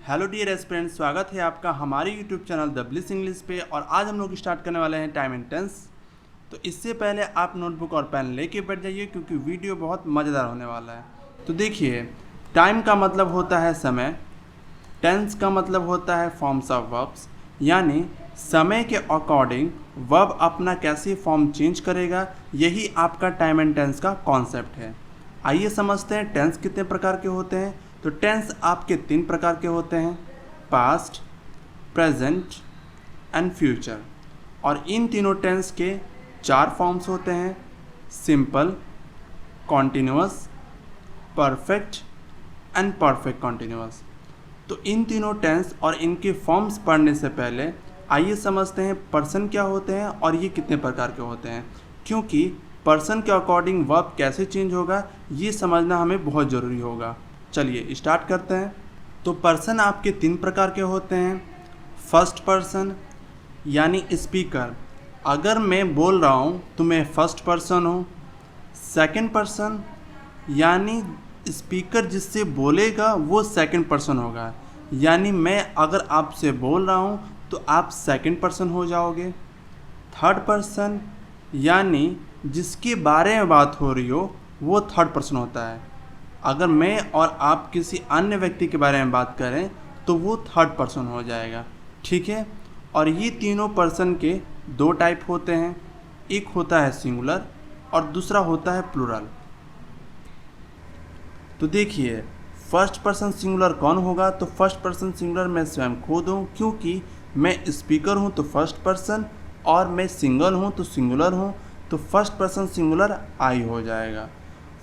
Hello dear aspirants, स्वागत है आपका हमारे YouTube channel the bliss English पे। और आज हम लोग स्टार्ट करने वाले हैं टाइम एंड टेंस। तो इससे पहले आप नोटबुक और पेन लेके बैठ जाइए क्योंकि वीडियो बहुत मज़ेदार होने वाला है। तो देखिए, टाइम का मतलब होता है समय, टेंस का मतलब होता है फॉर्म्स ऑफ वर्ब्स, यानी समय के अकॉर्डिंग वर्ब अपना कैसे फॉर्म चेंज करेगा, यही आपका टाइम एंड टेंस का कॉन्सेप्ट है। आइए समझते हैं टेंस कितने प्रकार के होते हैं। तो टेंस आपके 3 प्रकार के होते हैं, पास्ट, प्रेजेंट एंड फ्यूचर। और इन तीनों टेंस के 4 फॉर्म्स होते हैं, simple, continuous, perfect and perfect continuous. तो इन तीनों टेंस और इनके फॉर्म्स पढ़ने से पहले आइए समझते हैं पर्सन क्या होते हैं और ये कितने प्रकार के होते हैं, क्योंकि पर्सन के अकॉर्डिंग वर्ब कैसे चेंज होगा ये समझना हमें बहुत ज़रूरी होगा। चलिए स्टार्ट करते हैं। तो पर्सन आपके 3 प्रकार के होते हैं। फर्स्ट पर्सन यानी स्पीकर, अगर मैं बोल रहा हूँ तो मैं फर्स्ट पर्सन हूँ। सेकंड पर्सन यानी स्पीकर जिससे बोलेगा वो सेकंड पर्सन होगा, यानी मैं अगर आपसे बोल रहा हूँ तो आप सेकंड पर्सन हो जाओगे। थर्ड पर्सन यानी जिसके बारे में बात हो रही हो वो थर्ड पर्सन होता है। अगर मैं और आप किसी अन्य व्यक्ति के बारे में बात करें तो वो थर्ड पर्सन हो जाएगा, ठीक है। और ये तीनों पर्सन के 2 टाइप होते हैं, एक होता है सिंगुलर और दूसरा होता है प्लूरल। तो देखिए, फर्स्ट पर्सन सिंगुलर कौन होगा, तो फर्स्ट पर्सन सिंगुलर मैं स्वयं खुद हूँ, क्योंकि मैं स्पीकर हूँ तो फर्स्ट पर्सन, और मैं सिंगल हूँ तो सिंगुलर हूँ, तो फर्स्ट पर्सन सिंगुलर आई हो जाएगा।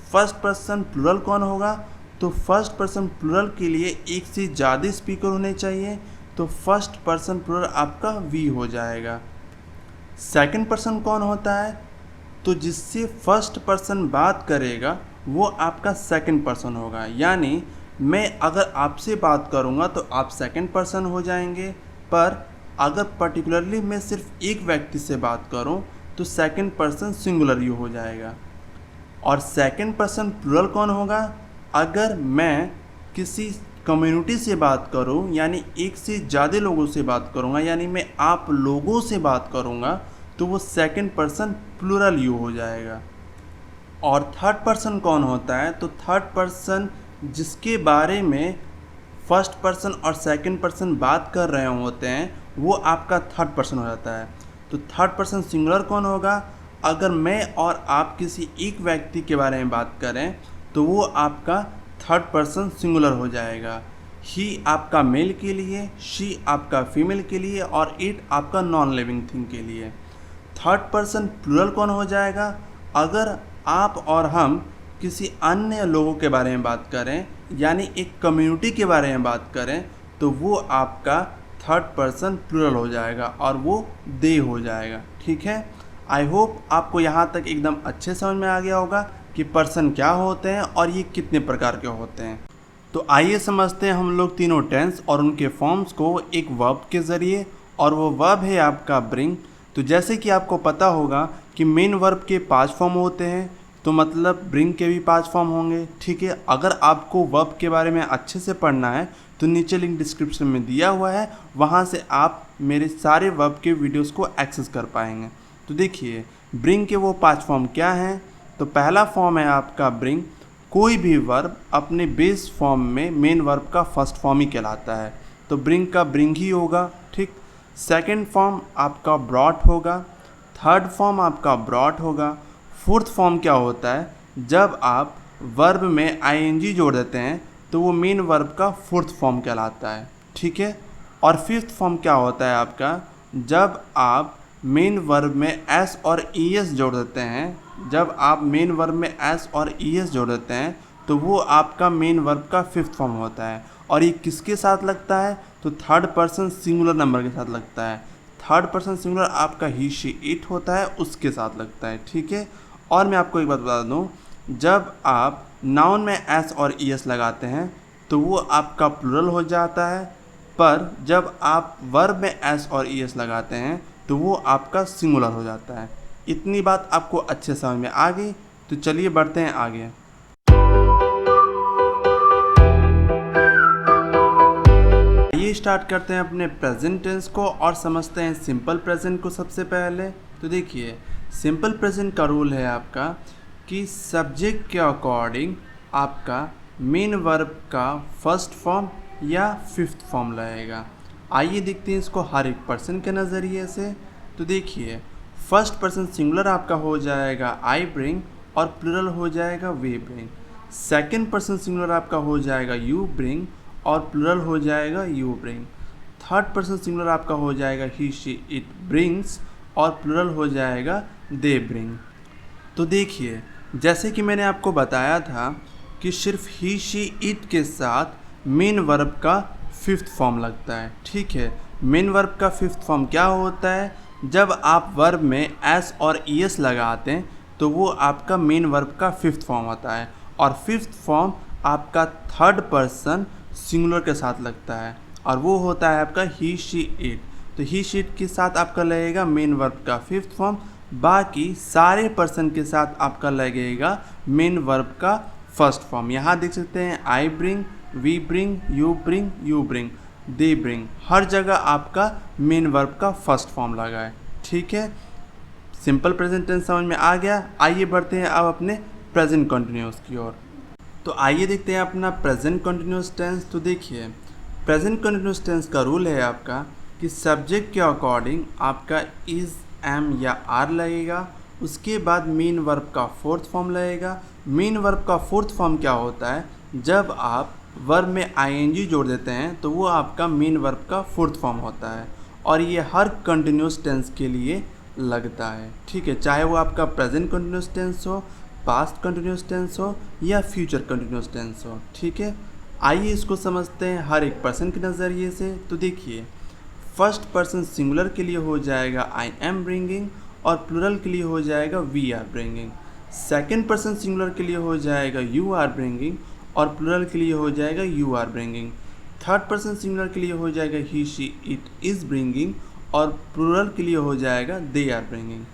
फर्स्ट पर्सन प्लूरल कौन होगा, तो फर्स्ट पर्सन प्लूरल के लिए एक से ज़्यादा स्पीकर होने चाहिए, तो फर्स्ट पर्सन प्लूरल आपका वी हो जाएगा। सेकंड पर्सन कौन होता है, तो जिससे फर्स्ट पर्सन बात करेगा वो आपका सेकंड पर्सन होगा, यानी मैं अगर आपसे बात करूंगा तो आप सेकंड पर्सन हो जाएंगे, पर अगर पर्टिकुलरली मैं सिर्फ एक व्यक्ति से बात करूं तो सेकंड पर्सन सिंगुलर यू हो जाएगा। और सेकंड पर्सन प्लूरल कौन होगा, अगर मैं किसी कम्युनिटी से बात करूं, यानी एक से ज़्यादा लोगों से बात करूंगा, यानी मैं आप लोगों से बात करूंगा, तो वो सेकंड पर्सन प्लूरल यू हो जाएगा। और थर्ड पर्सन कौन होता है, तो थर्ड पर्सन जिसके बारे में फर्स्ट पर्सन और सेकंड पर्सन बात कर रहे होते हैं वो आपका थर्ड पर्सन हो जाता है। तो थर्ड पर्सन सिंगुलर कौन होगा, अगर मैं और आप किसी एक व्यक्ति के बारे में बात करें तो वो आपका थर्ड पर्सन सिंगुलर हो जाएगा। ही आपका मेल के लिए, शी आपका फीमेल के लिए, और इट आपका नॉन लिविंग थिंग के लिए। थर्ड पर्सन प्लूरल कौन हो जाएगा, अगर आप और हम किसी अन्य लोगों के बारे में बात करें, यानी एक कम्युनिटी के बारे में बात करें, तो वो आपका थर्ड पर्सन प्लूरल हो जाएगा और वो दे हो जाएगा, ठीक है। आई होप आपको यहाँ तक एकदम अच्छे समझ में आ गया होगा कि पर्सन क्या होते हैं और ये कितने प्रकार के होते हैं। तो आइए समझते हैं हम लोग तीनों टेंस और उनके फॉर्म्स को एक वर्ब के ज़रिए, और वो वर्ब है आपका ब्रिंग। तो जैसे कि आपको पता होगा कि मेन वर्ब के 5 फॉर्म होते हैं, तो मतलब ब्रिंग के भी 5 फॉर्म होंगे, ठीक है। अगर आपको वर्ब के बारे में अच्छे से पढ़ना है तो नीचे लिंक डिस्क्रिप्शन में दिया हुआ है, वहाँ से आप मेरे सारे वर्ब के वीडियोस को एक्सेस कर पाएंगे। तो देखिए, ब्रिंग के वो 5 फॉर्म क्या हैं। तो पहला फॉर्म है आपका ब्रिंग, कोई भी वर्ब अपने बेस फॉर्म में मेन वर्ब का फर्स्ट फॉर्म ही कहलाता है, तो ब्रिंग का ब्रिंग ही होगा, ठीक। सेकंड फॉर्म आपका ब्रॉट होगा, थर्ड फॉर्म आपका ब्रॉट होगा। फोर्थ फॉर्म क्या होता है, जब आप वर्ब में आईएनजी जोड़ देते हैं तो वो मेन वर्ब का फोर्थ फॉर्म कहलाता है, ठीक है। और फिफ्थ फॉर्म क्या होता है आपका, जब आप मेन वर्ब में एस और ईएस जोड़ देते हैं, जब आप मेन वर्ब में एस और ईएस जोड़ देते हैं तो वो आपका मेन वर्ब का फिफ्थ फॉर्म होता है। और ये किसके साथ लगता है, तो थर्ड पर्सन सिंगुलर नंबर के साथ लगता है। थर्ड पर्सन सिंगुलर आपका ही शी इट होता है, उसके साथ लगता है, ठीक है। और मैं आपको एक बात बता दूं, जब आप नाउन में एस और ईएस लगाते हैं तो वो आपका प्लूरल हो जाता है, पर जब आप वर्ब में एस और ईएस लगाते हैं तो वो आपका सिंगुलर हो जाता है। इतनी बात आपको अच्छे समझ में आ गई, तो चलिए बढ़ते हैं आगे। स्टार्ट करते हैं अपने प्रेजेंट टेंस को और समझते हैं सिंपल प्रेजेंट को सबसे पहले। तो देखिए, सिंपल प्रेजेंट का रूल है आपका कि सब्जेक्ट के अकॉर्डिंग आपका मेन वर्ब का फर्स्ट फॉर्म या फिफ्थ फॉर्म लगेगा। आइए देखते हैं इसको हर एक पर्सन के नज़रिए से। तो देखिए, फर्स्ट पर्सन सिंगुलर आपका हो जाएगा आई ब्रिंग और प्लूरल हो जाएगा वे ब्रिंग। सेकंड पर्सन सिंगुलर आपका हो जाएगा यू ब्रिंग और प्लूरल हो जाएगा you bring. Third person singular आपका हो जाएगा ही शी इट ब्रिंग्स और प्लूरल हो जाएगा दे ब्रिंग। तो देखिए, जैसे कि मैंने आपको बताया था कि सिर्फ ही शी इट के साथ मेन वर्ब का फिफ्थ फॉर्म लगता है। ठीक है, मेन वर्ब का फिफ्थ फॉर्म क्या होता है? जब आप वर्ब में एस और ईएस लगाते हैं तो वो आपका मेन वर्ब का फिफ्थ फॉर्म होता है, और फिफ्थ फॉर्म आपका थर्ड पर्सन सिंगुलर के साथ लगता है और वो होता है आपका ही शी इट। तो ही शी इट के साथ आपका लगेगा मेन वर्ब का फिफ्थ फॉर्म, बाकी सारे पर्सन के साथ आपका लगेगा मेन वर्ब का फर्स्ट फॉर्म। यहाँ देख सकते हैं I bring, we bring, you bring, you bring, they bring, हर जगह आपका मेन वर्ब का फर्स्ट फॉर्म लगा है। ठीक है, सिंपल प्रेजेंट टेंस समझ में आ गया। आइए बढ़ते हैं अब अपने प्रेजेंट कंटिन्यूअस की ओर। तो आइए देखते हैं अपना प्रेजेंट कंटिन्यूअस टेंस। तो देखिए, प्रेजेंट कंटिन्यूअस टेंस का रूल है आपका कि सब्जेक्ट के अकॉर्डिंग आपका इज़, एम या आर लगेगा, उसके बाद मेन वर्ब का फोर्थ फॉर्म लगेगा। मेन वर्ब का फोर्थ फॉर्म क्या होता है? जब आप वर्ब में आईएनजी जोड़ देते हैं तो वो आपका मेन वर्ब का फोर्थ फॉर्म होता है, और ये हर कंटिन्यूअस टेंस के लिए लगता है। ठीक है, चाहे वो आपका प्रेजेंट कंटिन्यूअस टेंस हो, पास्ट कंटिन्यूअस टेंस हो या फ्यूचर कंटिन्यूअस टेंस हो। ठीक है, आइए इसको समझते हैं हर एक पर्सन के नज़रिए से। तो देखिए, फर्स्ट पर्सन सिंगुलर के लिए हो जाएगा आई एम ब्रिंगिंग और प्लूरल के लिए हो जाएगा we are bringing. Second person singular के लिए हो जाएगा यू आर ब्रिंगिंग और प्लूरल के लिए हो जाएगा you are bringing. Third person singular के लिए हो जाएगा he she it is bringing और प्लूरल के लिए हो जाएगा दे आर ब्रिंगिंग।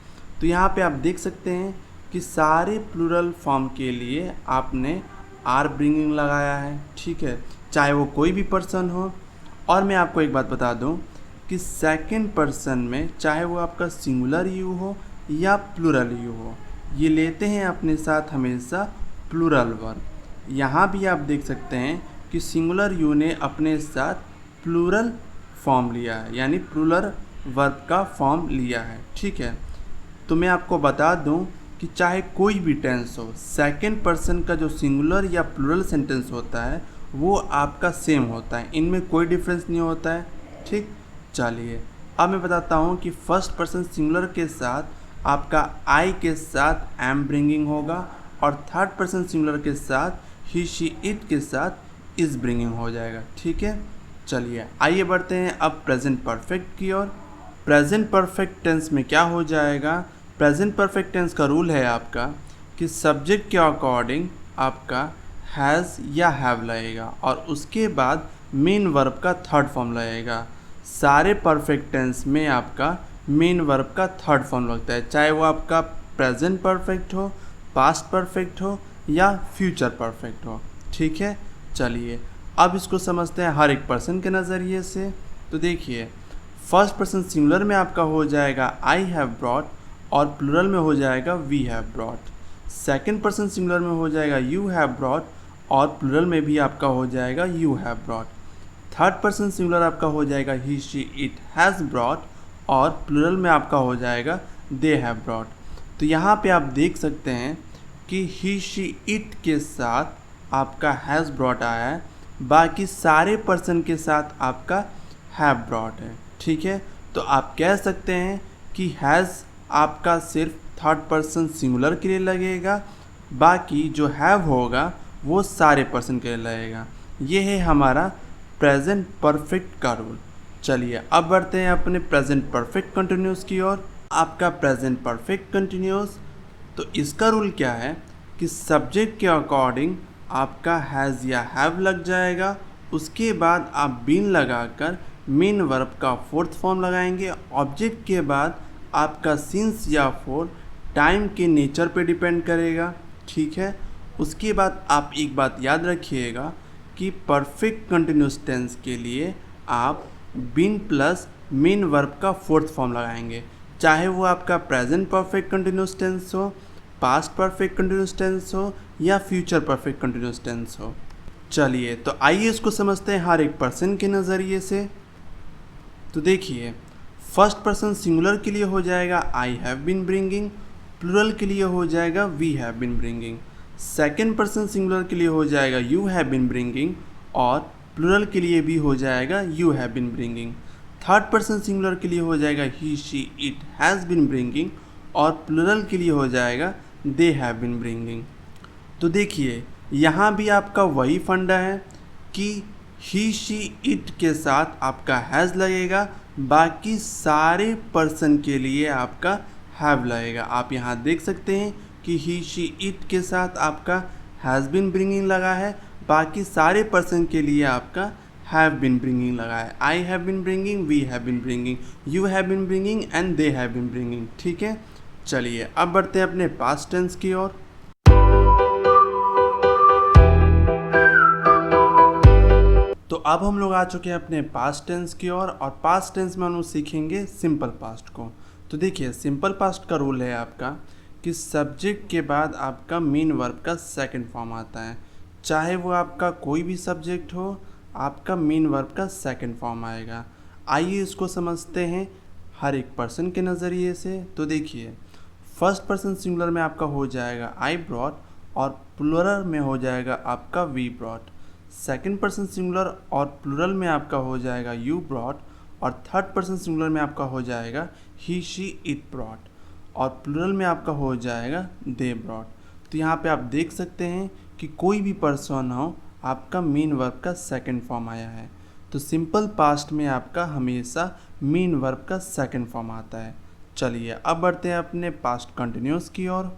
तो यहाँ पे आप देख सकते हैं कि सारे प्लूरल फॉर्म के लिए आपने आर ब्रिंगिंग लगाया है। ठीक है, चाहे वो कोई भी पर्सन हो। और मैं आपको एक बात बता दूं कि सेकंड पर्सन में चाहे वो आपका सिंगुलर यू हो या प्लूरल यू हो, ये लेते हैं अपने साथ हमेशा प्लूरल वर्ब। यहाँ भी आप देख सकते हैं कि सिंगुलर यू ने अपने साथ प्लूरल फॉर्म लिया है, यानी प्लूरल वर्ब का फॉर्म लिया है। ठीक है, तो मैं आपको बता दूं कि चाहे कोई भी टेंस हो, सेकंड पर्सन का जो सिंगुलर या प्लूरल सेंटेंस होता है वो आपका सेम होता है, इनमें कोई डिफरेंस नहीं होता है। ठीक, चलिए अब मैं बताता हूँ कि फर्स्ट पर्सन सिंगुलर के साथ आपका आई के साथ एम ब्रिंगिंग होगा और थर्ड पर्सन सिंगुलर के साथ ही शी इट के साथ इज़ ब्रिंगिंग हो जाएगा। ठीक है, चलिए आइए बढ़ते हैं अब प्रेजेंट परफेक्ट की ओर। प्रेजेंट परफेक्ट टेंस में क्या हो जाएगा? प्रेजेंट परफेक्ट टेंस का रूल है आपका कि सब्जेक्ट के अकॉर्डिंग आपका हैज़ या हैव लगेगा और उसके बाद मेन वर्ब का थर्ड फॉर्म लगेगा। सारे परफेक्ट टेंस में आपका मेन वर्ब का थर्ड फॉर्म लगता है, चाहे वो आपका प्रेजेंट परफेक्ट हो, पास्ट परफेक्ट हो या फ्यूचर परफेक्ट हो। ठीक है, चलिए अब इसको समझते हैं हर एक पर्सन के नज़रिए से। तो देखिए, फर्स्ट पर्सन सिंगुलर में आपका हो जाएगा आई हैव ब्रॉट और प्लूरल में हो जाएगा we have brought. Second person singular में हो जाएगा यू हैव ब्रॉट और प्लूरल में भी आपका हो जाएगा you have brought. Third person singular आपका हो जाएगा he she it has brought और प्लूरल में आपका हो जाएगा दे हैव ब्रॉट। तो यहाँ पे आप देख सकते हैं कि ही शी इट के साथ आपका हैज़ ब्रॉट आया है, बाकी सारे पर्सन के साथ आपका हैव ब्रॉट है। ठीक है, तो आप कह सकते हैं कि हैज़ आपका सिर्फ थर्ड पर्सन सिंगुलर के लिए लगेगा, बाकी जो हैव होगा वो सारे पर्सन के लिए लगेगा। ये है हमारा प्रेजेंट परफेक्ट का रूल। चलिए अब बढ़ते हैं अपने प्रेजेंट परफेक्ट कंटिन्यूस की ओर। आपका प्रेजेंट परफेक्ट कंटिन्यूस, तो इसका रूल क्या है कि सब्जेक्ट के अकॉर्डिंग आपका हैज़ या हैव लग जाएगा, उसके बाद आप बीन लगाकर मेन वर्ब का फोर्थ फॉर्म लगाएंगे। ऑब्जेक्ट के बाद आपका सिंस या फॉर टाइम के नेचर पे डिपेंड करेगा। ठीक है, उसके बाद आप एक बात याद रखिएगा कि परफेक्ट कंटिन्यूस टेंस के लिए आप बीन प्लस मेन वर्ब का फोर्थ फॉर्म लगाएंगे, चाहे वो आपका प्रेजेंट परफेक्ट कंटिन्यूस टेंस हो, पास्ट परफेक्ट कंटिन्यूस टेंस हो या फ्यूचर परफेक्ट कंटिन्यूस टेंस हो। चलिए तो आइए इसको समझते हैं हर एक पर्सन के नज़रिए से। तो देखिए, फर्स्ट पर्सन सिंगुलर के लिए हो जाएगा I have been bringing, plural के लिए हो जाएगा we have been bringing. Second person singular के लिए हो जाएगा यू हैव बीन ब्रिंगिंग और प्लूरल के लिए भी हो जाएगा you have been bringing. Third person singular के लिए हो जाएगा he she it has been bringing और प्लूरल के लिए हो जाएगा दे हैव बीन ब्रिंगिंग। तो देखिए, यहाँ भी आपका वही फंडा है कि ही शी इट के साथ आपका हैज़ लगेगा, बाकी सारे पर्सन के लिए आपका हैव लगेगा। आप यहाँ देख सकते हैं कि ही शी इट के साथ आपका हैज़ बीन ब्रिंगिंग लगा है, बाकी सारे पर्सन के लिए आपका हैव बीन ब्रिंगिंग लगा है। I have been bringing, we have been bringing, you have been bringing and they have been bringing. ठीक है, चलिए अब बढ़ते हैं अपने पास्ट टेंस की ओर। तो अब हम लोग आ चुके हैं अपने पास्ट टेंस की ओर और पास्ट टेंस में हम लोग सीखेंगे सिंपल पास्ट को। तो देखिए, सिंपल पास्ट का रूल है आपका कि सब्जेक्ट के बाद आपका मेन वर्ब का सेकंड फॉर्म आता है, चाहे वो आपका कोई भी सब्जेक्ट हो, आपका मेन वर्ब का सेकंड फॉर्म आएगा। आइए इसको समझते हैं हर एक पर्सन के नज़रिए से। तो देखिए, फर्स्ट पर्सन सिंगुलर में आपका हो जाएगा आई ब्रॉट और प्लूरल में हो जाएगा आपका we brought. Second person singular और प्लूरल में आपका हो जाएगा यू ब्रॉट और थर्ड पर्सन सिंगुलर में आपका हो जाएगा ही शी इट ब्रॉट और प्लूरल में आपका हो जाएगा दे ब्रॉट। तो यहाँ पे आप देख सकते हैं कि कोई भी पर्सन हो, आपका मेन वर्ब का सेकंड फॉर्म आया है। तो सिंपल पास्ट में आपका हमेशा मेन वर्ब का सेकंड फॉर्म आता है। चलिए अब बढ़ते हैं अपने पास्ट कंटिन्यूस की ओर।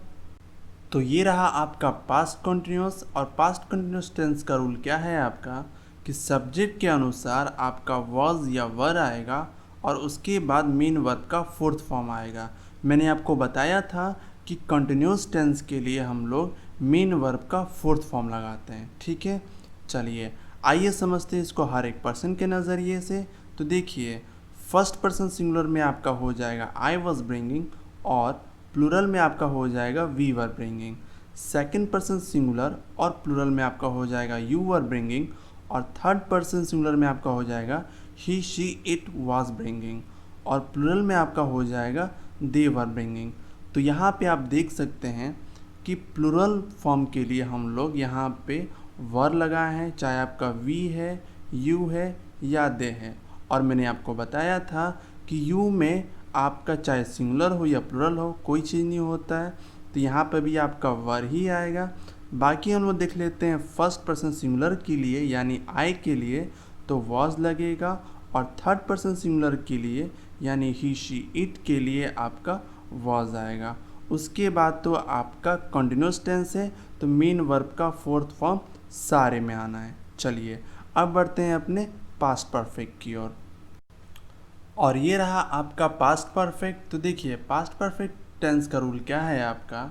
तो ये रहा आपका पास्ट कंटिन्यूस और पास्ट कंटिन्यूस टेंस का रूल क्या है आपका कि सब्जेक्ट के अनुसार आपका वॉज या वर आएगा और उसके बाद मेन वर्ब का फोर्थ फॉर्म आएगा। मैंने आपको बताया था कि कंटिन्यूस टेंस के लिए हम लोग मेन वर्ब का फोर्थ फॉर्म लगाते हैं। ठीक है, चलिए आइए समझते हैं इसको हर एक पर्सन के नज़रिए से। तो देखिए, फर्स्ट पर्सन सिंगुलर में आपका हो जाएगा आई वॉज ब्रिंगिंग और प्लूरल में आपका हो जाएगा we were bringing. Second person singular और प्लूरल में आपका हो जाएगा यू वर ब्रिंगिंग और थर्ड पर्सन सिंगुलर में आपका हो जाएगा he she it was bringing और प्लूरल में आपका हो जाएगा दे वर ब्रिंगिंग। तो यहाँ पे आप देख सकते हैं कि प्लूरल फॉर्म के लिए हम लोग यहाँ पे वर लगाए हैं, चाहे आपका वी है, यू है या दे है। और मैंने आपको बताया था कि यू में आपका चाहे सिंगुलर हो या प्लूरल हो, कोई चीज़ नहीं होता है, तो यहाँ पर भी आपका वर ही आएगा। बाकी हम लोग देख लेते हैं फर्स्ट पर्सन सिंगुलर के लिए यानी आई के लिए तो वॉज लगेगा और थर्ड पर्सन सिंगुलर के लिए यानी ही शी इट के लिए आपका वॉज आएगा। उसके बाद तो आपका कंटिन्यूस टेंस है तो मेन वर्ब का फोर्थ फॉर्म सारे में आना है। चलिए अब बढ़ते हैं अपने पास्ट परफेक्ट की ओर और ये रहा आपका पास्ट परफेक्ट। तो देखिए, पास्ट परफेक्ट टेंस का रूल क्या है आपका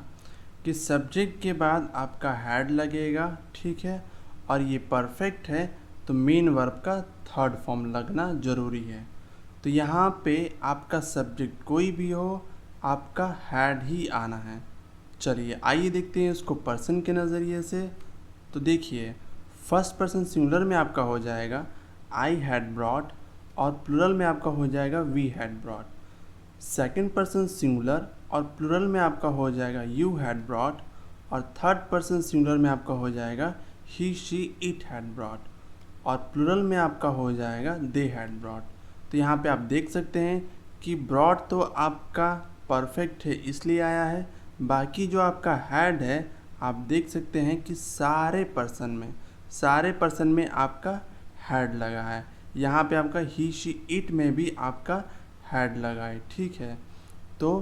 कि सब्जेक्ट के बाद आपका हैड लगेगा, ठीक है, और ये परफेक्ट है तो मेन वर्ब का थर्ड फॉर्म लगना ज़रूरी है। तो यहाँ पे आपका सब्जेक्ट कोई भी हो, आपका हैड ही आना है। चलिए आइए देखते हैं इसको पर्सन के नज़रिए से। तो देखिए, फर्स्ट पर्सन सिंगुलर में आपका हो जाएगा आई हैड ब्रॉट और प्लूरल में आपका हो जाएगा we had brought. Second person singular और प्लूरल में आपका हो जाएगा यू हैड ब्रॉट और थर्ड पर्सन सिंगुलर में आपका हो जाएगा he she it had brought और प्लूरल में आपका हो जाएगा दे हैड ब्रॉट। तो यहाँ पे आप देख सकते हैं कि ब्रॉट तो आपका परफेक्ट है इसलिए आया है, बाकी जो आपका हैड है आप देख सकते हैं कि सारे पर्सन में आपका हैड लगा है। यहाँ पे आपका ही शी इट में भी आपका हैड लगा है, ठीक है। तो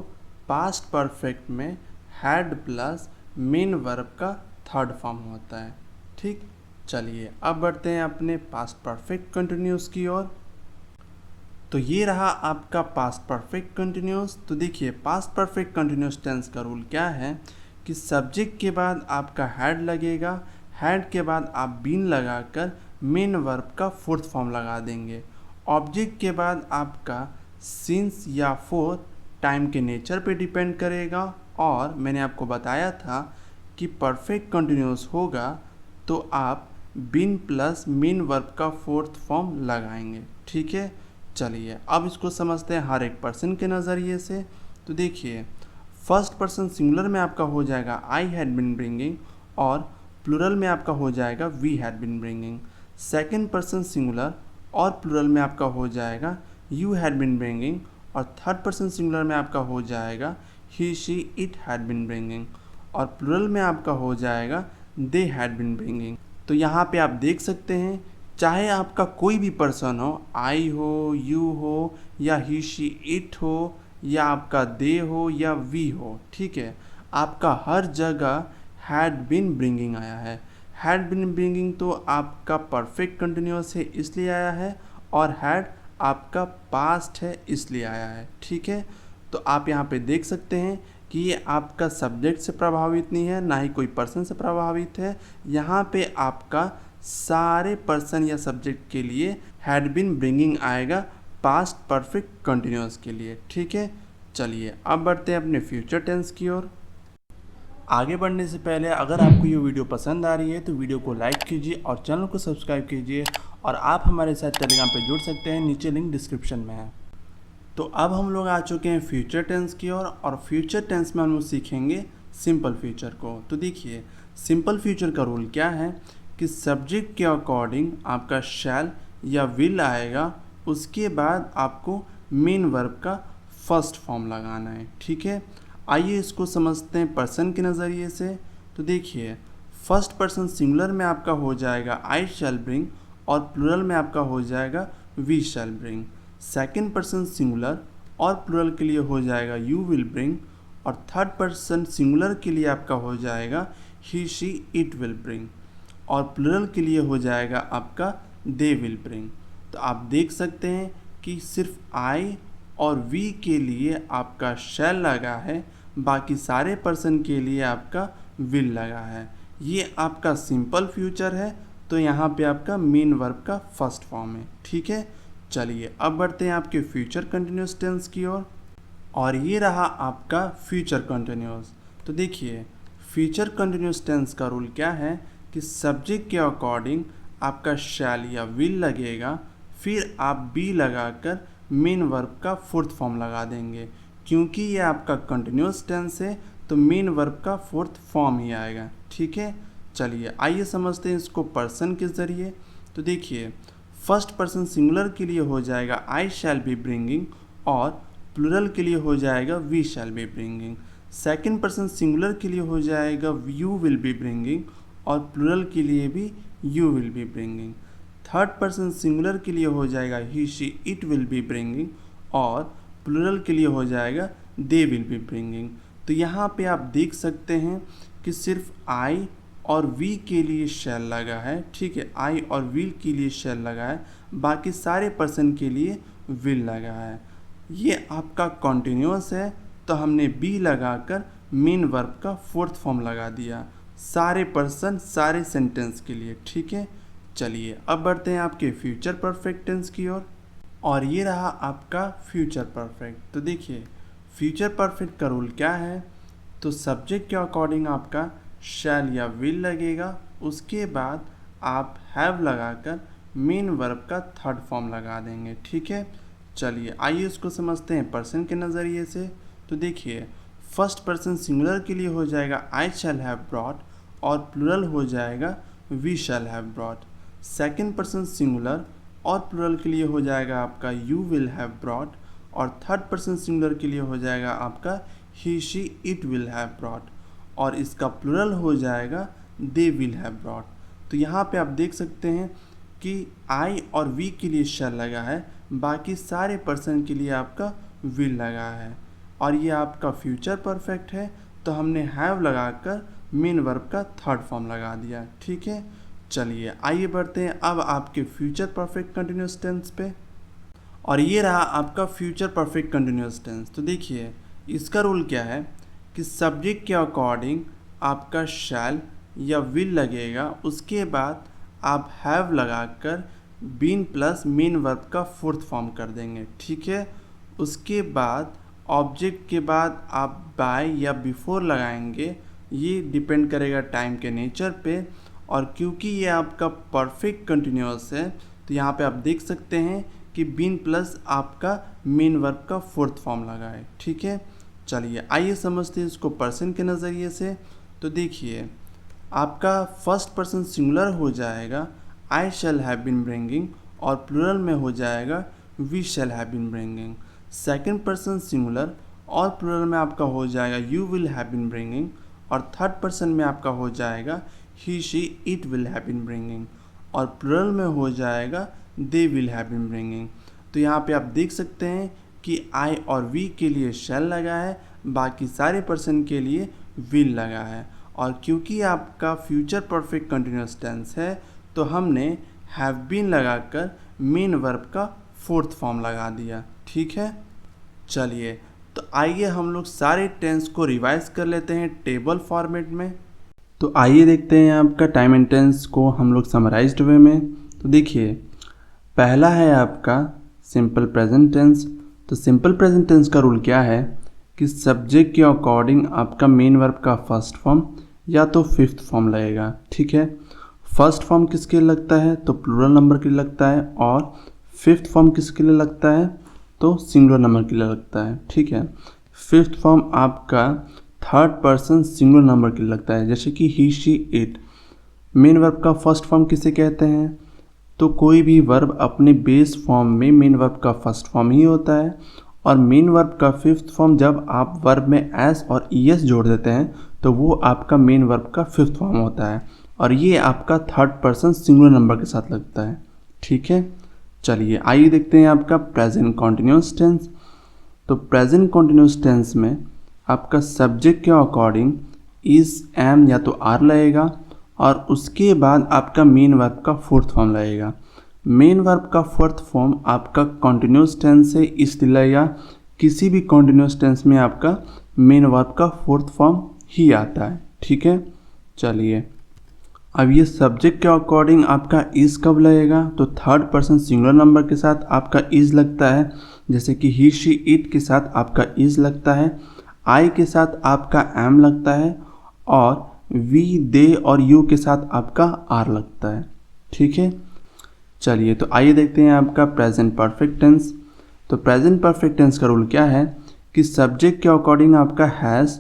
पास्ट परफेक्ट में हैड प्लस मेन वर्ब का थर्ड फॉर्म होता है, ठीक। चलिए अब बढ़ते हैं अपने पास्ट परफेक्ट कंटिन्यूस की ओर। तो ये रहा आपका पास्ट परफेक्ट कंटिन्यूस। तो देखिए, पास्ट परफेक्ट कंटिन्यूस टेंस का रूल क्या है कि सब्जेक्ट के बाद आपका हैड लगेगा, हैड के बाद आप बीन लगाकर मेन वर्ब का फोर्थ फॉर्म लगा देंगे ऑब्जेक्ट के बाद आपका सिंस या फॉर टाइम के नेचर पे डिपेंड करेगा, और मैंने आपको बताया था कि परफेक्ट कंटिन्यूस होगा तो आप बीन प्लस मीन वर्ब का फोर्थ फॉर्म लगाएंगे। ठीक है, चलिए अब इसको समझते हैं हर एक पर्सन के नज़रिए से। तो देखिए, फर्स्ट पर्सन सिंगुलर में आपका हो जाएगा आई हैड बिन ब्रिंगिंग, और प्लूरल में आपका हो जाएगा we had been bringing. Second person singular और प्लूरल में आपका हो जाएगा यू हैड बिन ब्रिंगिंग, और थर्ड पर्सन सिंगुलर में आपका हो जाएगा he she it had been bringing, और प्लूरल में आपका हो जाएगा दे हैड बिन ब्रिंगिंग। तो यहाँ पे आप देख सकते हैं, चाहे आपका कोई भी पर्सन हो, आई हो, यू हो, या ही शी इट हो, या आपका दे हो या वी हो, ठीक है, आपका हर जगह हैड बिन ब्रिंगिंग आया है। हैड बिन ब्रिंगिंग तो आपका परफेक्ट कंटिन्यूअस है इसलिए आया है, और हैड आपका पास्ट है इसलिए आया है। ठीक है, तो आप यहाँ पे देख सकते हैं कि ये आपका सब्जेक्ट से प्रभावित नहीं है, ना ही कोई पर्सन से प्रभावित है। यहाँ पे आपका सारे पर्सन या सब्जेक्ट के लिए हैड बिन ब्रिंगिंग आएगा पास्ट परफेक्ट कंटिन्यूअस के लिए। ठीक है, चलिए अब बढ़ते हैं अपने फ्यूचर टेंस की ओर। आगे बढ़ने से पहले अगर आपको ये वीडियो पसंद आ रही है तो वीडियो को लाइक कीजिए और चैनल को सब्सक्राइब कीजिए, और आप हमारे साथ टेलीग्राम पे जुड़ सकते हैं, नीचे लिंक डिस्क्रिप्शन में है। तो अब हम लोग आ चुके हैं फ्यूचर टेंस की ओर, और फ्यूचर टेंस में हम लोग सीखेंगे सिंपल फ्यूचर को। तो देखिए, सिंपल फ्यूचर का रूल क्या है कि सब्जेक्ट के अकॉर्डिंग आपका शैल या विल आएगा, उसके बाद आपको मेन वर्ब का फर्स्ट फॉर्म लगाना है। ठीक है, आइए इसको समझते हैं पर्सन के नज़रिए से। तो देखिए, फर्स्ट पर्सन सिंगुलर में आपका हो जाएगा आई शैल ब्रिंग, और प्लूरल में आपका हो जाएगा we shall bring. Second person singular और प्लूरल के लिए हो जाएगा यू विल ब्रिंग, और थर्ड पर्सन सिंगुलर के लिए आपका हो जाएगा he she it will bring, और प्लूरल के लिए हो जाएगा आपका दे विल ब्रिंग। तो आप देख सकते हैं कि सिर्फ आई और वी के लिए आपका शैल लगा है, बाकी सारे पर्सन के लिए आपका विल लगा है। ये आपका सिंपल फ्यूचर है, तो यहाँ पे आपका मेन वर्ब का फर्स्ट फॉर्म है। ठीक है, चलिए अब बढ़ते हैं आपके फ्यूचर कंटिन्यूस टेंस की ओर, और ये रहा आपका फ्यूचर कंटिन्यूस। तो देखिए, फ्यूचर कंटिन्यूस टेंस का रूल क्या है कि सब्जेक्ट के अकॉर्डिंग आपका शैल या विल लगेगा, फिर आप बी लगाकर मेन वर्ब का फोर्थ फॉर्म लगा देंगे। क्योंकि ये आपका कंटिन्यूस टेंस है तो मेन वर्ब का फोर्थ फॉर्म ही आएगा। ठीक है, चलिए आइए समझते हैं इसको पर्सन के ज़रिए। तो देखिए, फर्स्ट पर्सन सिंगुलर के लिए हो जाएगा आई शैल बी ब्रिंगिंग, और प्लूरल के लिए हो जाएगा we shall be bringing. Second person singular के लिए हो जाएगा यू विल बी ब्रिंगिंग, और प्लूरल के लिए भी you will be bringing. Third person singular के लिए हो जाएगा he she it will be bringing, और प्लूरल के लिए हो जाएगा दे विल बी ब्रिंगिंग। तो यहाँ पे आप देख सकते हैं कि सिर्फ आई और वी के लिए शैल लगा है। ठीक है, आई और विल के लिए शैल लगा है, बाकी सारे पर्सन के लिए विल लगा है। ये आपका कॉन्टिन्यूअस है, तो हमने बी लगाकर मेन वर्ब का फोर्थ फॉर्म लगा दिया सारे पर्सन सारे सेंटेंस के लिए। ठीक है, चलिए अब बढ़ते हैं आपके फ्यूचर परफेक्ट टेंस की ओर, और ये रहा आपका फ्यूचर परफेक्ट। तो देखिए, फ्यूचर परफेक्ट का रूल क्या है, तो सब्जेक्ट के अकॉर्डिंग आपका शैल या विल लगेगा, उसके बाद आप हैव लगाकर मेन वर्ब का थर्ड फॉर्म लगा देंगे। ठीक है, चलिए आइए इसको समझते हैं पर्सन के नज़रिए से। तो देखिए, फर्स्ट पर्सन सिंगुलर के लिए हो जाएगा आई शैल हैव ब्रॉट, और प्लूरल हो जाएगा we shall have brought. Second person singular और प्लूरल के लिए हो जाएगा आपका यू विल हैव ब्रॉट, और थर्ड पर्सन सिंगुलर के लिए हो जाएगा आपका he she it will have brought, और इसका प्लूरल हो जाएगा दे विल हैव ब्रॉट। तो यहाँ पे आप देख सकते हैं कि आई और वी के लिए शैल लगा है, बाकी सारे पर्सन के लिए आपका विल लगा है, और ये आपका फ्यूचर परफेक्ट है, तो हमने हैव लगाकर मेन वर्ब का थर्ड फॉर्म लगा दिया। ठीक है, चलिए आइए बढ़ते हैं अब आपके फ्यूचर परफेक्ट कंटिन्यूस टेंस पे, और ये रहा आपका फ्यूचर परफेक्ट कंटिन्यूस टेंस। तो देखिए, इसका रूल क्या है कि सब्जेक्ट के अकॉर्डिंग आपका शैल या विल लगेगा, उसके बाद आप हैव लगाकर बीन प्लस मेन वर्ब का फोर्थ फॉर्म कर देंगे, ठीक है। उसके बाद ऑब्जेक्ट के बाद आप बाय या बिफोर लगाएंगे, ये डिपेंड करेगा टाइम के नेचर पे। और क्योंकि ये आपका परफेक्ट कंटिन्यूअस है तो यहाँ पे आप देख सकते हैं कि बीन प्लस आपका मेन वर्ब का फोर्थ फॉर्म लगा है, ठीक है। चलिए आइए समझते हैं इसको पर्सन के नज़रिए से। तो देखिए आपका फर्स्ट पर्सन सिंगुलर हो जाएगा I shall have been bringing, और प्लूरल में हो जाएगा we shall have been bringing. Second person singular और प्लूरल में आपका हो जाएगा you will have been bringing, और थर्ड पर्सन में आपका हो जाएगा he she it will have been bringing, और प्लूरल में हो जाएगा they will have been bringing. तो यहाँ पे आप देख सकते हैं कि आई और वी के लिए शैल लगा है, बाकी सारे पर्सन के लिए विल लगा है। और क्योंकि आपका फ्यूचर परफेक्ट कंटिन्यूअस टेंस है तो हमने हैव बीन लगाकर मेन वर्ब का फोर्थ फॉर्म लगा दिया, ठीक है। चलिए तो आइए हम लोग सारे टेंस को रिवाइज कर लेते हैं टेबल फॉर्मेट में। तो आइए देखते हैं आपका टाइम एंड टेंस को हम लोग समराइज्ड वे में। तो देखिए पहला है आपका सिंपल प्रेजेंट टेंस। तो सिंपल प्रेजेंट टेंस का रूल क्या है कि सब्जेक्ट के अकॉर्डिंग आपका मेन वर्ब का फर्स्ट फॉर्म या तो फिफ्थ फॉर्म लगेगा, ठीक है। फर्स्ट फॉर्म किसके लिए लगता है तो प्लूरल नंबर के लिए लगता है, और फिफ्थ फॉर्म किसके लिए लगता है तो सिंगुलर नंबर के लिए लगता है, ठीक है। फिफ्थ फॉर्म आपका थर्ड पर्सन सिंगुलर नंबर के लिए लगता है, जैसे कि ही शी इट। मेन वर्ब का फर्स्ट फॉर्म किसे कहते हैं तो कोई भी वर्ब अपने बेस फॉर्म में मेन वर्ब का फर्स्ट फॉर्म ही होता है, और मेन वर्ब का फिफ्थ फॉर्म जब आप वर्ब में एस और ईएस जोड़ देते हैं तो वो आपका मेन वर्ब का फिफ्थ फॉर्म होता है, और ये आपका थर्ड पर्सन सिंगुलर नंबर के साथ लगता है, ठीक है। चलिए आइए देखते हैं आपका प्रेजेंट कॉन्टिन्यूअस टेंस। तो प्रेजेंट कॉन्टिन्यूअस टेंस में आपका सब्जेक्ट के अकॉर्डिंग इज एम या तो आर लगेगा, और उसके बाद आपका मेन वर्ब का फोर्थ फॉर्म लगेगा। मेन वर्ब का फोर्थ फॉर्म आपका कॉन्टिन्यूअस टेंस से इसलिए लगेगा, किसी भी कॉन्टिन्यूअस टेंस में आपका मेन वर्ब का फोर्थ फॉर्म ही आता है, ठीक है। चलिए अब ये सब्जेक्ट के अकॉर्डिंग आपका इज़ कब लगेगा तो थर्ड पर्सन सिंगुलर नंबर के साथ आपका इज़ लगता है, जैसे कि ही शी इट के साथ आपका इज़ लगता है, आई के साथ आपका एम लगता है, और वी दे और यू के साथ आपका आर लगता है, ठीक है। चलिए तो आइए देखते हैं आपका प्रेजेंट परफेक्ट टेंस। तो प्रेजेंट परफेक्ट टेंस का रूल क्या है कि सब्जेक्ट के अकॉर्डिंग आपका हैज़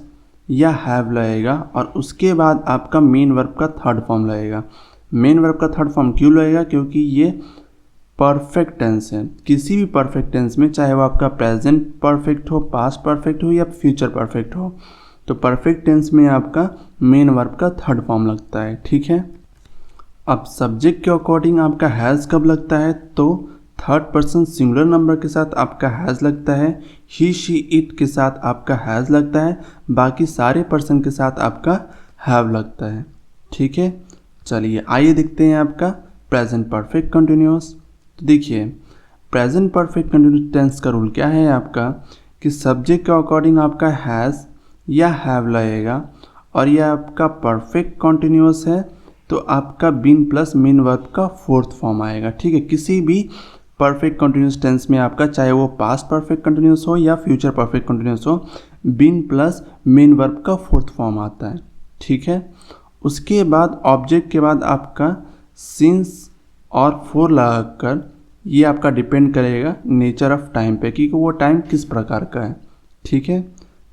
या हैव लगेगा, और उसके बाद आपका मेन वर्ब का थर्ड फॉर्म लगेगा। मेन वर्ब का थर्ड फॉर्म क्यों लगेगा क्योंकि ये परफेक्ट टेंस है। किसी भी परफेक्ट टेंस में चाहे वो आपका प्रेजेंट परफेक्ट हो, पास्ट परफेक्ट हो या फ्यूचर परफेक्ट हो, तो परफेक्ट टेंस में आपका मेन वर्ब का थर्ड फॉर्म लगता है, ठीक है। अब सब्जेक्ट के अकॉर्डिंग आपका हैज़ कब लगता है तो थर्ड पर्सन सिंगुलर नंबर के साथ आपका हैज़ लगता है, ही शी इट के साथ आपका हैज़ लगता है, बाकी सारे पर्सन के साथ आपका हैव लगता है, ठीक है। चलिए आइए देखते हैं आपका प्रेजेंट परफेक्ट कंटिन्यूअस। तो देखिए प्रेजेंट परफेक्ट कंटिन्यूअस टेंस का रूल क्या है आपका कि सब्जेक्ट के अकॉर्डिंग आपका हैज़ या हैव लगेगा, और यह आपका परफेक्ट कंटिन्यूअस है तो आपका बीन प्लस मेन वर्ब का फोर्थ फॉर्म आएगा, ठीक है। किसी भी परफेक्ट कंटिन्यूअस टेंस में आपका चाहे वो पास्ट परफेक्ट कंटिन्यूअस हो या फ्यूचर परफेक्ट कंटिन्यूअस हो, बीन प्लस मेन वर्ब का फोर्थ फॉर्म आता है, ठीक है। उसके बाद ऑब्जेक्ट के बाद आपका सिंस और फोर लगाकर ये आपका डिपेंड करेगा नेचर ऑफ टाइम पे कि वो टाइम किस प्रकार का है, ठीक है।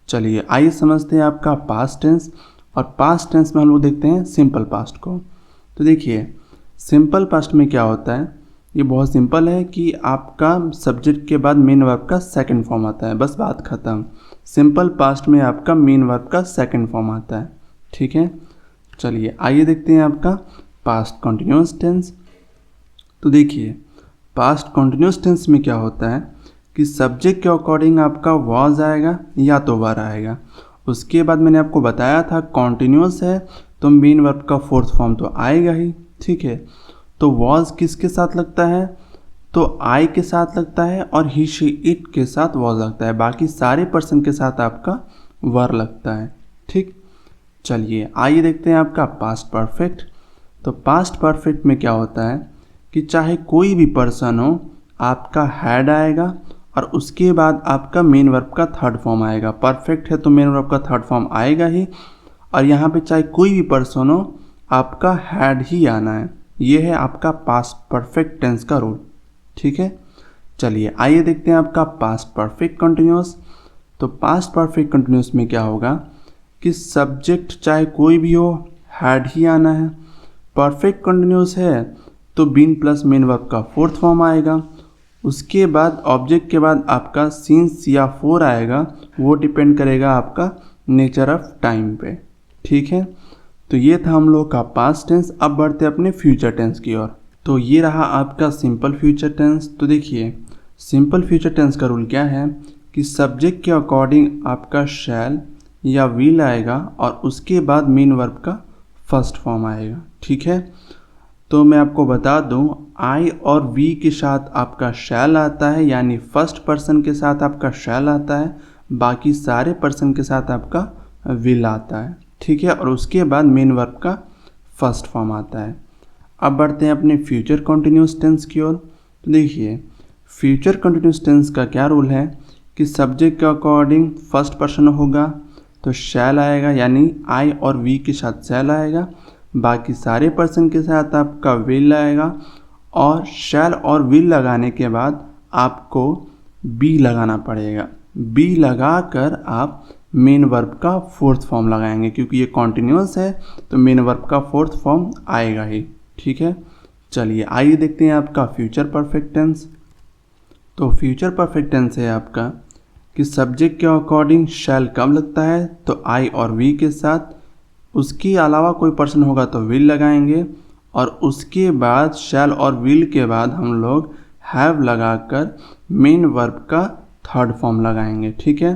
चलिए आइए समझते हैं आपका पास्ट टेंस, और पास्ट टेंस में हम लोग देखते हैं सिंपल पास्ट को। तो देखिए सिंपल पास्ट में क्या होता है, ये बहुत सिंपल है कि आपका सब्जेक्ट के बाद मेन वर्ब का सेकंड फॉर्म आता है, बस बात ख़त्म। सिंपल पास्ट में आपका मेन वर्ब का सेकंड फॉर्म आता है, ठीक है। चलिए आइए देखते हैं आपका पास्ट कॉन्टिन्यूअस टेंस। तो देखिए पास्ट कॉन्टिन्यूअस टेंस में क्या होता है कि सब्जेक्ट के अकॉर्डिंग आपका वॉज आएगा या तो वर आएगा। उसके बाद मैंने आपको बताया था कॉन्टिन्यूअस है तो मेन वर्ब का फोर्थ फॉर्म तो आएगा ही, ठीक है। तो वॉज किसके साथ लगता है तो आई के साथ लगता है, और ही शी इट के साथ वॉज लगता है, बाकी सारे पर्सन के साथ आपका वर लगता है, ठीक। चलिए आइए देखते हैं आपका पास्ट परफेक्ट। तो पास्ट परफेक्ट में क्या होता है कि चाहे कोई भी पर्सन हो, आपका हैड आएगा और उसके बाद आपका मेन वर्ब का थर्ड फॉर्म आएगा। परफेक्ट है तो मेन वर्ब का थर्ड फॉर्म आएगा ही, और यहाँ पे चाहे कोई भी पर्सन हो, आपका हैड ही आना है। ये है आपका पास्ट परफेक्ट टेंस का रूल। ठीक है, चलिए आइए देखते हैं आपका पास्ट परफेक्ट कंटिन्यूअस। तो पास्ट परफेक्ट कंटिन्यूअस में क्या होगा कि सब्जेक्ट चाहे कोई भी हो, हैड ही आना है। परफेक्ट कंटिन्यूअस है तो बीन प्लस मेन वर्ब का फोर्थ फॉर्म आएगा। उसके बाद ऑब्जेक्ट के बाद आपका सिंस या फोर आएगा, वो डिपेंड करेगा आपका नेचर ऑफ टाइम पे। ठीक है, तो ये था हम लोग का पास्ट टेंस। अब बढ़ते अपने फ्यूचर टेंस की ओर। तो ये रहा आपका सिंपल फ्यूचर टेंस। तो देखिए सिंपल फ्यूचर टेंस का रूल क्या है कि सब्जेक्ट के अकॉर्डिंग आपका शैल या विल आएगा और उसके बाद मेन वर्ब का फर्स्ट फॉर्म आएगा। ठीक है, तो मैं आपको बता दूं, आई और वी के साथ आपका शैल आता है, यानी फर्स्ट पर्सन के साथ आपका शैल आता है, बाकी सारे पर्सन के साथ आपका विल आता है। ठीक है, और उसके बाद मेन वर्ब का फर्स्ट फॉर्म आता है। अब बढ़ते हैं अपने फ्यूचर कंटिन्यूअस टेंस की ओर। तो देखिए फ्यूचर कंटिन्यूअस टेंस का क्या रूल है कि सब्जेक्ट के अकॉर्डिंग फर्स्ट पर्सन होगा तो शैल आएगा, यानी आई और वी के साथ शैल आएगा, बाकी सारे पर्सन के साथ आपका विल आएगा, और शैल और विल लगाने के बाद आपको बी लगाना पड़ेगा। बी लगाकर आप मेन वर्ब का फोर्थ फॉर्म लगाएंगे, क्योंकि ये कॉन्टिन्यूअस है तो मेन वर्ब का फोर्थ फॉर्म आएगा ही। ठीक है, चलिए आइए देखते हैं आपका फ्यूचर परफेक्ट टेंस। तो फ्यूचर परफेक्ट टेंस है आपका कि सब्जेक्ट के अकॉर्डिंग शैल कब लगता है तो आई और वी के साथ, उसके अलावा कोई पर्सन होगा तो विल लगाएंगे, और उसके बाद शैल और विल के बाद हम लोग हैव लगाकर मेन वर्ब का थर्ड फॉर्म लगाएंगे। ठीक है,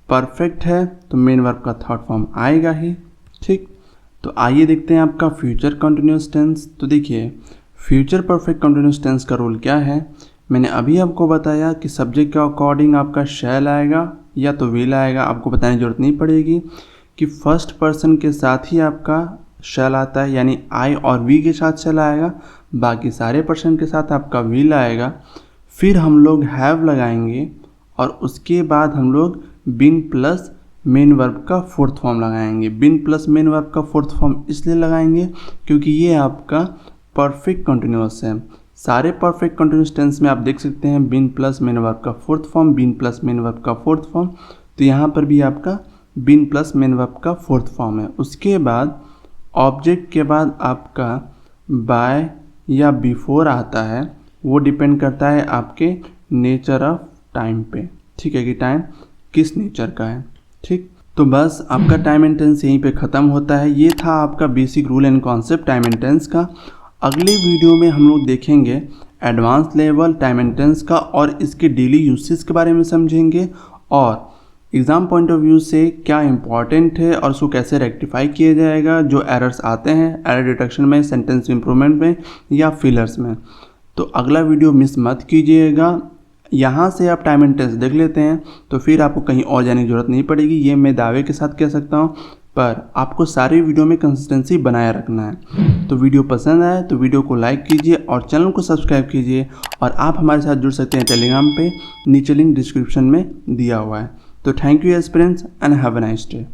परफेक्ट है तो मेन वर्ब का थर्ड फॉर्म आएगा ही। ठीक, तो आइए देखते हैं आपका फ्यूचर कंटिन्यूअस टेंस। तो देखिए फ्यूचर परफेक्ट कंटिन्यूअस टेंस का रूल क्या है, मैंने अभी आपको बताया कि सब्जेक्ट के अकॉर्डिंग आपका शैल आएगा या तो विल आएगा। आपको बताने की जरूरत नहीं पड़ेगी कि फर्स्ट पर्सन के साथ ही आपका शैल आता है, यानी आई और वी के साथ शैल आएगा, बाकी सारे पर्सन के साथ आपका विल आएगा। फिर हम लोग हैव लगाएंगे और उसके बाद हम लोग बिन प्लस मेन वर्ब का फोर्थ फॉर्म लगाएंगे। बिन प्लस मेन वर्ब का फोर्थ फॉर्म इसलिए लगाएंगे क्योंकि ये आपका परफेक्ट कंटिन्यूअस है। सारे परफेक्ट कंटिन्यूअस टेंस में आप देख सकते हैं बिन प्लस मेन वर्ब का फोर्थ फॉर्म, बिन प्लस मेन वर्ब का फोर्थ फॉर्म। तो यहाँ पर भी आपका बिन प्लस मेन वर्ब का फोर्थ फॉर्म है। उसके बाद ऑब्जेक्ट के बाद आपका बाय या बिफोर आता है, वो डिपेंड करता है आपके नेचर ऑफ टाइम पे। ठीक है, कि टाइम किस नेचर का है। ठीक, तो बस आपका टाइम एंड टेंस यहीं पे ख़त्म होता है। ये था आपका basic rule and concept time and tense का। अगले वीडियो में हम लोग देखेंगे advance level time and tense का और इसके डेली यूसेज के बारे में समझेंगे, और एग्ज़ाम पॉइंट ऑफ व्यू से क्या इंपॉर्टेंट है और उसको कैसे रेक्टिफाई किया जाएगा जो एरर्स आते हैं एरर डिटेक्शन में, सेंटेंस इंप्रूवमेंट में या फिलर्स में। तो अगला वीडियो मिस मत कीजिएगा। यहाँ से आप टाइम एंड टेंस देख लेते हैं तो फिर आपको कहीं और जाने की ज़रूरत नहीं पड़ेगी, ये मैं दावे के साथ कह सकता हूँ। पर आपको सारी वीडियो में कंसिस्टेंसी बनाए रखना है। तो वीडियो पसंद आए तो वीडियो को लाइक कीजिए और चैनल को सब्सक्राइब कीजिए, और आप हमारे साथ जुड़ सकते हैं टेलीग्राम पे, नीचे लिंक डिस्क्रिप्शन में दिया हुआ है। तो thank you aspirants and have a nice day.